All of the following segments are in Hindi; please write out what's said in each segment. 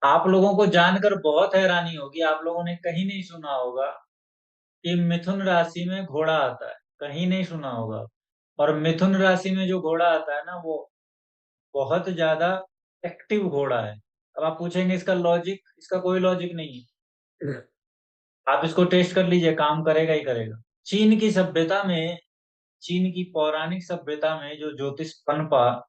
आप लोगों को जानकर बहुत हैरानी होगी, आप लोगों ने कहीं नहीं सुना होगा कि मिथुन राशि में घोड़ा आता है, कहीं नहीं सुना होगा। और मिथुन राशि में जो घोड़ा आता है ना, वो बहुत ज्यादा एक्टिव घोड़ा है। अब आप पूछेंगे इसका लॉजिक, इसका कोई लॉजिक नहीं है। आप इसको टेस्ट कर लीजिए, काम करेगा ही करेगा। चीन की सभ्यता में, चीन की पौराणिक सभ्यता में जो ज्योतिष पनपा,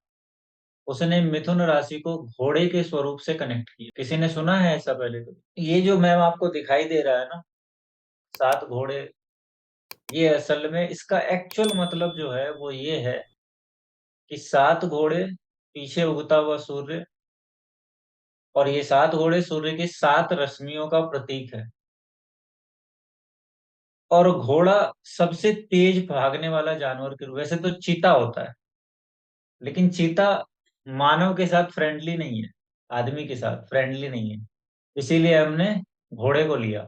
उसने मिथुन राशि को घोड़े के स्वरूप से कनेक्ट किया। किसी ने सुना है ऐसा पहले? तो ये जो मैम आपको दिखाई दे रहा है ना, 7 घोड़े, ये असल में इसका एक्चुअल मतलब जो है वो ये है कि 7 घोड़े, पीछे उगता हुआ सूर्य, और ये 7 घोड़े सूर्य की 7 रश्मियों का प्रतीक है। और घोड़ा सबसे तेज भागने वाला जानवर के रूप, वैसे तो चीता होता है, लेकिन चीता मानव के साथ फ्रेंडली नहीं है, आदमी के साथ फ्रेंडली नहीं है, इसीलिए हमने घोड़े को लिया।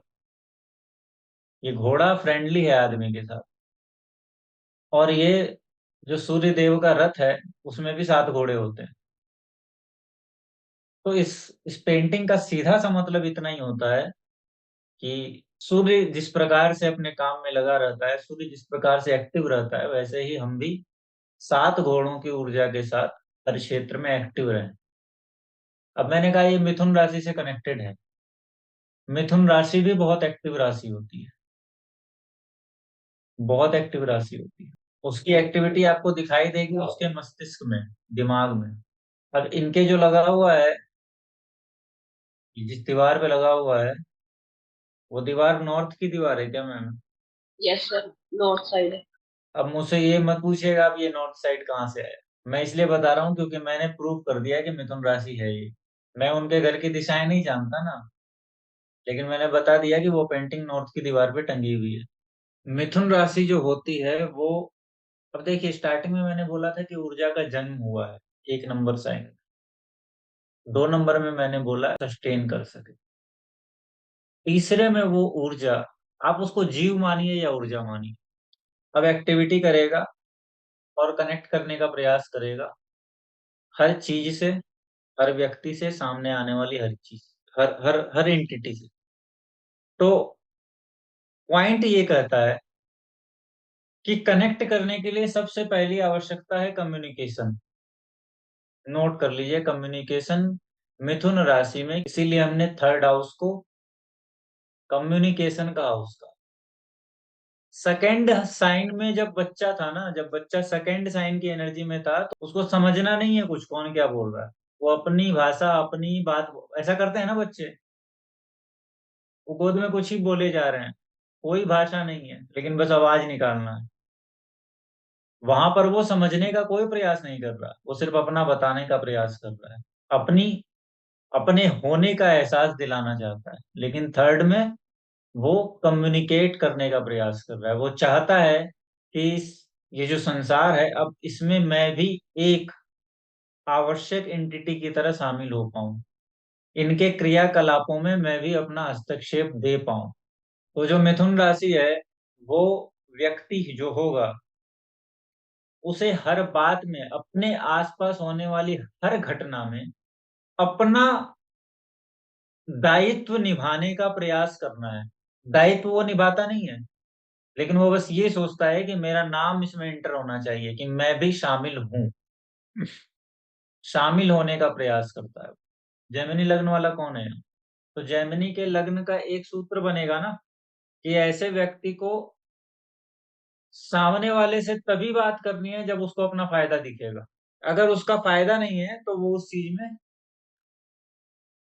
ये घोड़ा फ्रेंडली है आदमी के साथ। और ये जो सूर्य देव का रथ है, उसमें भी 7 घोड़े होते हैं। तो इस पेंटिंग का सीधा सा मतलब इतना ही होता है कि सूर्य जिस प्रकार से अपने काम में लगा रहता है, सूर्य जिस प्रकार से एक्टिव रहता है, वैसे ही हम भी 7 घोड़ों की ऊर्जा के साथ हर क्षेत्र में एक्टिव रहें। अब मैंने कहा ये मिथुन राशि से कनेक्टेड है। मिथुन राशि भी बहुत एक्टिव राशि होती है, बहुत एक्टिव राशि होती है। उसकी एक्टिविटी आपको दिखाई देगी उसके मस्तिष्क में, दिमाग में। अब इनके जो लगा हुआ है, जिस दीवार पे लगा हुआ है, वो दीवार नॉर्थ की दीवार है क्या ma'am? Yes sir, north side है। अब मुझसे ये मत पूछिएगा अब ये नॉर्थ साइड कहाँ से आया। मैं इसलिए बता रहा हूँ क्योंकि मैंने प्रूव कर दिया कि मिथुन राशि है ये। मैं उनके घर की दिशाएं नहीं जानता ना, लेकिन मैंने बता दिया कि वो पेंटिंग नॉर्थ की दीवार पे टंगी हुई है। मिथुन राशि जो होती है वो, अब देखिए स्टार्टिंग में मैंने बोला था कि ऊर्जा का जन्म हुआ है 1 नंबर साइन। 2 नंबर में मैंने बोला सस्टेन कर सके। तीसरे में वो ऊर्जा, आप उसको जीव मानिए या ऊर्जा मानिए, अब एक्टिविटी करेगा और कनेक्ट करने का प्रयास करेगा हर चीज से, हर व्यक्ति से, सामने आने वाली हर चीज, हर हर हर एंटिटी से। तो पॉइंट ये कहता है कि कनेक्ट करने के लिए सबसे पहली आवश्यकता है कम्युनिकेशन। नोट कर लीजिए, कम्युनिकेशन मिथुन राशि में, इसीलिए हमने थर्ड हाउस को कम्युनिकेशन का हाउस का। सेकंड साइन में जब बच्चा था ना, जब बच्चा सेकंड साइन की एनर्जी में था, तो उसको समझना नहीं है कुछ कौन क्या बोल रहा है। वो अपनी भाषा, अपनी बात, ऐसा करते हैं ना बच्चे, वो गोद में कुछ ही बोले जा रहे हैं, कोई भाषा नहीं है, लेकिन बस आवाज निकालना है। वहां पर वो समझने का कोई प्रयास नहीं कर रहा, वो सिर्फ अपना बताने का प्रयास कर रहा है, अपनी, अपने होने का एहसास दिलाना चाहता है। लेकिन थर्ड में वो कम्युनिकेट करने का प्रयास कर रहा है, वो चाहता है कि ये जो संसार है, अब इसमें मैं भी एक आवश्यक एंटिटी की तरह शामिल हो पाऊं, इनके क्रियाकलापों में मैं भी अपना हस्तक्षेप दे पाऊं। तो जो मिथुन राशि है, वो व्यक्ति जो होगा, उसे हर बात में, अपने आसपास होने वाली हर घटना में अपना दायित्व निभाने का प्रयास करना है। दायित्व वो निभाता नहीं है, लेकिन वो बस ये सोचता है कि मेरा नाम इसमें एंटर होना चाहिए, कि मैं भी शामिल हूं, शामिल होने का प्रयास करता है। जेमिनी लग्न वाला कौन है? तो जेमिनी के लग्न का एक सूत्र बनेगा ना, कि ऐसे व्यक्ति को सामने वाले से तभी बात करनी है जब उसको अपना फायदा दिखेगा। अगर उसका फायदा नहीं है तो वो उस चीज में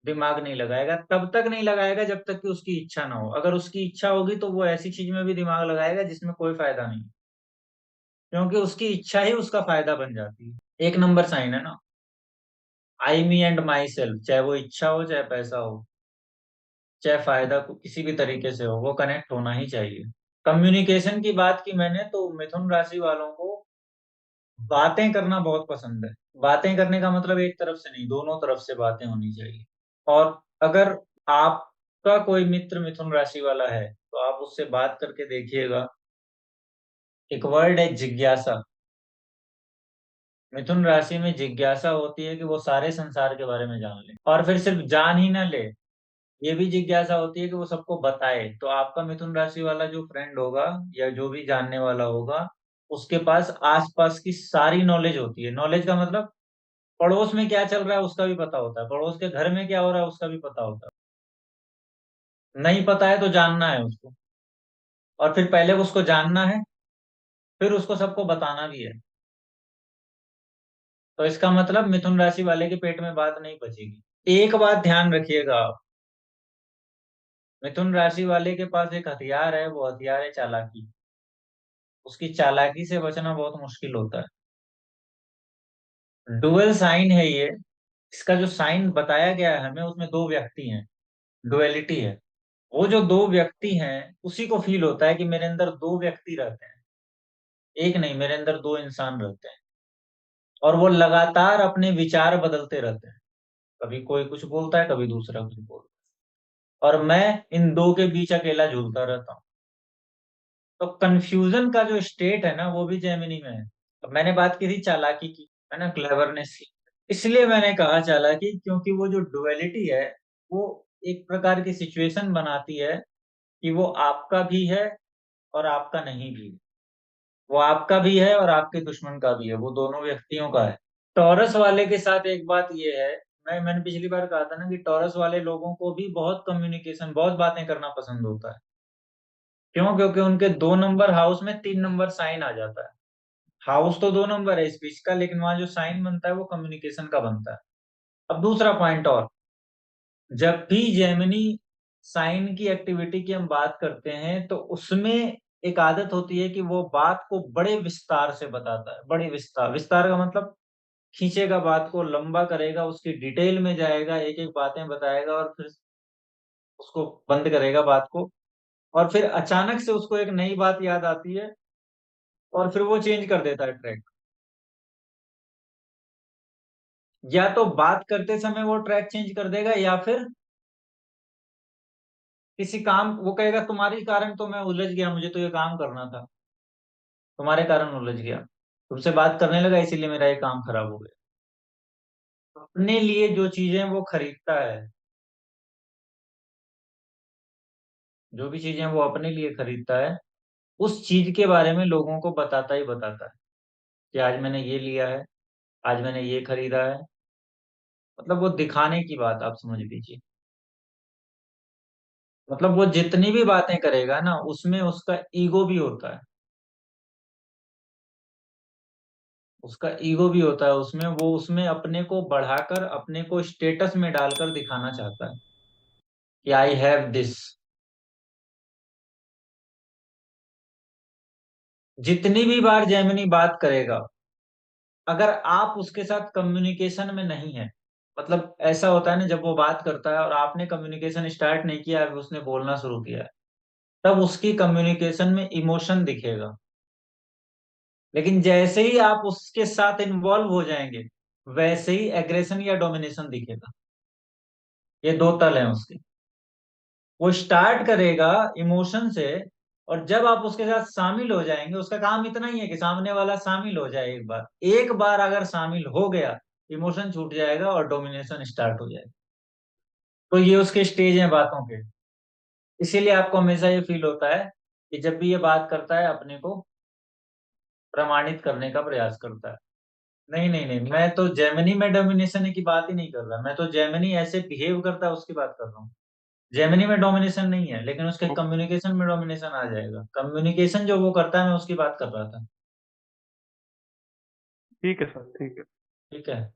दिमाग नहीं लगाएगा, तब तक नहीं लगाएगा जब तक कि उसकी इच्छा ना हो। अगर उसकी इच्छा होगी तो वो ऐसी चीज में भी दिमाग लगाएगा जिसमें कोई फायदा नहीं, क्योंकि उसकी इच्छा ही उसका फायदा बन जाती है। 1 नंबर साइन है ना, आई मी एंड माई सेल्फ, चाहे वो इच्छा हो, चाहे पैसा हो, चाहे फायदा को किसी भी तरीके से हो, वो कनेक्ट होना ही चाहिए। कम्युनिकेशन की बात की मैंने, तो मिथुन राशि वालों को बातें करना बहुत पसंद है। बातें करने का मतलब एक तरफ से नहीं, दोनों तरफ से बातें होनी चाहिए। और अगर आपका कोई मित्र मिथुन राशि वाला है, तो आप उससे बात करके देखिएगा। एक वर्ड है जिज्ञासा, मिथुन राशि में जिज्ञासा होती है कि वो सारे संसार के बारे में जान ले, और फिर सिर्फ जान ही ना ले, ये भी जिज्ञासा होती है कि वो सबको बताए। तो आपका मिथुन राशि वाला जो फ्रेंड होगा या जो भी जानने वाला होगा, उसके पास आसपास की सारी नॉलेज होती है। नॉलेज का मतलब पड़ोस में क्या चल रहा है उसका भी पता होता है, पड़ोस के घर में क्या हो रहा है उसका भी पता होता है। नहीं पता है तो जानना है उसको, और फिर पहले उसको जानना है, फिर उसको सबको बताना भी है। तो इसका मतलब मिथुन राशि वाले के पेट में बात नहीं बचेगी। एक बात ध्यान रखिएगा आप, मिथुन राशि वाले के पास एक हथियार है, वो हथियार है चालाकी। उसकी चालाकी से बचना बहुत मुश्किल होता है। डुअल साइन है ये। इसका जो साइन बताया गया है हमें, उसमें दो व्यक्ति हैं, डुअलिटी है। वो जो दो व्यक्ति हैं, उसी को फील होता है कि मेरे अंदर दो व्यक्ति रहते हैं, एक नहीं, मेरे अंदर दो इंसान रहते हैं। और वो लगातार अपने विचार बदलते रहते हैं, कभी कोई कुछ बोलता है, कभी दूसरा कुछ बोलता है, और मैं इन दो के बीच अकेला झूलता रहता हूँ। तो कंफ्यूजन का जो स्टेट है ना, वो भी जेमिनी में है। अब मैंने बात की थी चालाकी की, है ना, क्लेवरनेस की। इसलिए मैंने कहा चालाकी, क्योंकि वो जो डुअलिटी है, वो एक प्रकार की सिचुएशन बनाती है कि वो आपका भी है और आपका नहीं भी है। वो आपका भी है और आपके दुश्मन का भी है, वो दोनों व्यक्तियों का है। टॉरस वाले के साथ एक बात ये है, मैंने पिछली बार कहा था ना कि टॉरस वाले लोगों को भी बहुत कम्युनिकेशन, बहुत बातें करना पसंद होता है। क्यों? क्योंकि उनके 2 नंबर हाउस में 3 नंबर साइन आ जाता है। हाउस तो 2 नंबर है स्पीच का, लेकिन वहां जो साइन बनता है वो कम्युनिकेशन का बनता है। अब दूसरा पॉइंट और, जब भी जेमिनी साइन की एक्टिविटी की हम बात करते हैं, तो उसमें एक आदत होती है कि वो बात को बड़े विस्तार से बताता है। बड़े विस्तार, विस्तार का मतलब खींचेगा, बात को लंबा करेगा, उसकी डिटेल में जाएगा, एक एक बातें बताएगा, और फिर उसको बंद करेगा बात को। और फिर अचानक से उसको एक नई बात याद आती है, और फिर वो चेंज कर देता है ट्रैक। या तो बात करते समय वो ट्रैक चेंज कर देगा, या फिर किसी काम, वो कहेगा तुम्हारे कारण तो मैं उलझ गया, मुझे तो ये काम करना था, तुम्हारे कारण उलझ गया, तुमसे बात करने लगा इसीलिए मेरा ये काम खराब हो गया। अपने लिए जो चीजें वो खरीदता है, जो भी चीजें वो अपने लिए खरीदता है, उस चीज के बारे में लोगों को बताता ही बताता है कि आज मैंने ये लिया है, आज मैंने ये खरीदा है। मतलब वो दिखाने की बात आप समझ लीजिए। मतलब वो जितनी भी बातें करेगा ना, उसमें उसका ईगो भी होता है। उसका ईगो भी होता है उसमें, वो उसमें अपने को बढ़ाकर, अपने को स्टेटस में डालकर दिखाना चाहता है कि आई हैव दिस। जितनी भी बार जेमिनी बात करेगा, अगर आप उसके साथ कम्युनिकेशन में नहीं है, मतलब ऐसा होता है ना, जब वो बात करता है और आपने कम्युनिकेशन स्टार्ट नहीं किया, अभी उसने बोलना शुरू किया है, तब उसकी कम्युनिकेशन में इमोशन दिखेगा। लेकिन जैसे ही आप उसके साथ इन्वॉल्व हो जाएंगे, वैसे ही एग्रेशन या डोमिनेशन दिखेगा। ये दो तल हैं उसके। वो स्टार्ट करेगा इमोशन से, और जब आप उसके साथ शामिल हो जाएंगे, उसका काम इतना ही है कि सामने वाला शामिल हो जाए। एक बार अगर शामिल हो गया, इमोशन छूट जाएगा और डोमिनेशन स्टार्ट हो जाएगा। तो ये उसके स्टेज हैं बातों के। इसीलिए आपको हमेशा ये फील होता है कि जब भी ये बात करता है, अपने को प्रमाणित करने का प्रयास करता है। नहीं नहीं नहीं, मैं तो जेमिनी में डोमिनेशन की बात ही नहीं कर रहा, मैं तो जेमिनी ऐसे बिहेव करता है उसकी बात कर रहा हूँ। जेमिनी में डोमिनेशन नहीं है, लेकिन उसके कम्युनिकेशन में डोमिनेशन आ जाएगा। कम्युनिकेशन जो वो करता है, मैं उसकी बात कर रहा था। ठीक है सर, ठीक है। ठीक है।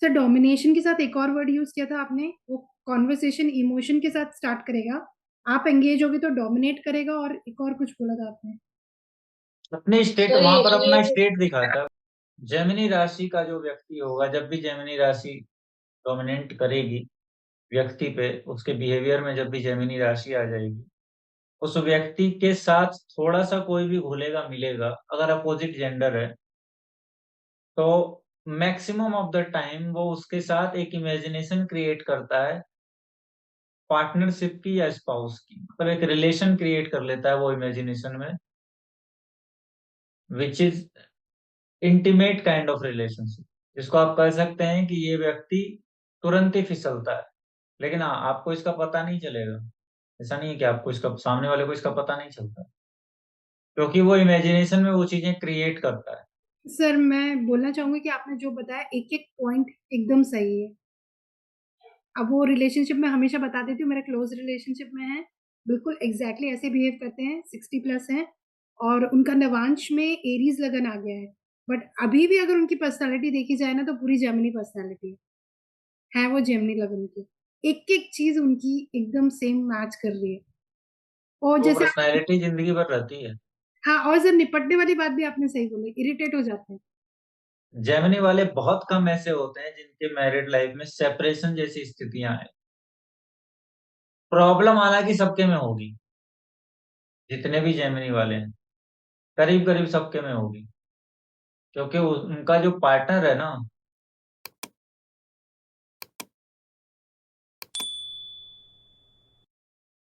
सर डोमिनेशन के साथ एक और वर्ड यूज किया था आपने, वो कॉन्वर्सेशन इमोशन के साथ स्टार्ट करेगा, आप एंगेज होगे तो डोमिनेट करेगा, और एक और कुछ बोला था आपने। अपने स्टेट, सर वहां ये पर जो अपना ये स्टेट दिखाता है। जेमिनी राशि का जो व्यक्ति होगा, जब भी जेमिनी राशि डोमिनेट करेगी व्यक्ति पे, उसके बिहेवियर में जब भी जेमिनी राशि आ जाएगी, उस व्यक्ति के साथ थोड़ा सा कोई भी घुलेगा मिलेगा, अगर अपोजिट जेंडर है, तो मैक्सिमम ऑफ द टाइम वो उसके साथ एक इमेजिनेशन क्रिएट करता है, पार्टनरशिप की या स्पाउस की, मतलब एक रिलेशन क्रिएट कर लेता है वो इमेजिनेशन में। Which is intimate kind of relationship, जिसको आप कह सकते हैं कि ये व्यक्ति तुरंत ही फिसलता है। लेकिन हाँ, आपको इसका पता नहीं चलेगा। ऐसा नहीं है कि आपको इसका, सामने वाले को इसका पता नहीं चलता, क्योंकि वो इमेजिनेशन में वो चीजें क्रिएट करता है। सर मैं बोलना चाहूंगी कि आपने जो बताया एक एक पॉइंट एकदम सही है। अब वो रिलेशनशिप में हमेशा बता देती हूँ, मेरा क्लोज रिलेशनशिप में है, बिल्कुल एग्जैक्टली ऐसे बिहेव करते हैं, 60+ हैं, और उनका नवांश में एरीज लगन आ गया है। बट अभी भी अगर उनकी पर्सनालिटी देखी जाए ना, तो पूरी जेमिनी पर्सनालिटी है वो जेमिनी लगन की। एक एक चीज उनकी एकदम सेम मैच कर रही है। और वो जैसे पर्सनैलिटी जिंदगी भर रहती है। हाँ, और सर निपटने वाली बात भी आपने सही बोली, इरिटेट हो जाते हैं। जेमिनी वाले बहुत कम ऐसे होते हैं जिनके मैरिड लाइफ में सेपरेशन जैसी स्थितियां आए। प्रॉब्लम हालांकि सबके में होगी, जितने भी जेमिनी वाले हैं करीब करीब सबके में होगी, क्योंकि उनका जो पार्टनर है ना,